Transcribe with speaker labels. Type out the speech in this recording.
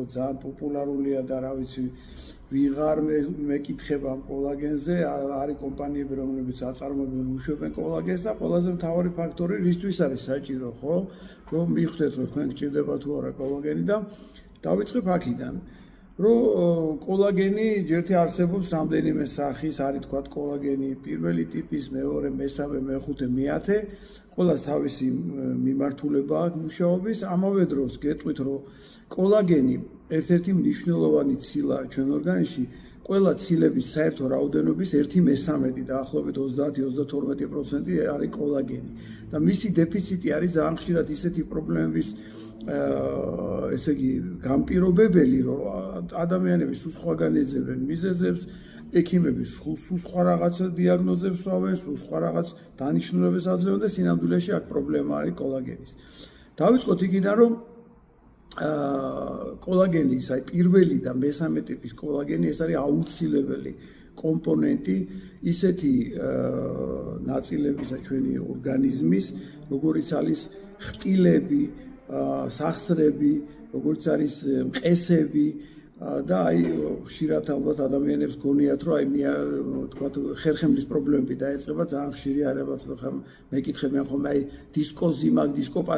Speaker 1: ძალიან პოპულარულია და რა ვიცი ვიღარ მეკითხება ამ კოლაგენზე, არის კომპანიები, რომლებიც აწარმოებენ უშვებენ კოლაგენს და ყველაზე მთავარი ფაქტორი რისთვის არის საჭირო, ხო? რომ მიხვდეთ, რომ თქვენ გჭირდება თუ არა კოლაგენი და დავიწყებ აქედან. რომ კოლაგენი ჯერთი არსებობს რამდენიმე სახის, არის თქვა კოლაგენი პირველი ტიპის, მეორე, მესამე, მეხუთე, მეათე, ყველას თავისი მიმართულება აქვს მუშაობის, ამავე დროს გეტყვით, რომ კოლაგენი ერთ-ერთი მნიშვნელოვანი ცილა ჩვენ ორგანიზმში, ყველა ცილების საერთო რაოდენობის 1/13 დაახლოებით 30-32% არის კოლაგენი და მისი დეფიციტი არის ძალიან ხშირად ისეთი პრობლემების ესე იგი განპირობებელი, რომ ადამიანები სულ სხვაგან ეძებენ მიზეზებს, ექიმები სულ სხვა რაღაცა დიაგნოზებს ვავენ, სულ სხვა რაღაც დანიშნულებას აძლევენ და სინამდვილეში აქ პრობლემა არის კოლაგენის. დავიწყოთ იქიდან, რომ კოლაგენის, აი პირველი და მესამე ტიპის კოლაგენი ეს არის აუცილებელი კომპონენტი ისეთი ნაწილებისა ჩვენი ორგანიზმის, როგორიც არის ხტილები, სახსრები, როგორც არის მყესები და აი ხშირად ალბათ ადამიანებს გონიათ, რომ აი თქვა ხერხემლის პრობლემები დაეწყება, ძალიან ხშირი არაბათ მეკითხებიან ხოლმე აი დისკოზი მაგ დისკოპათია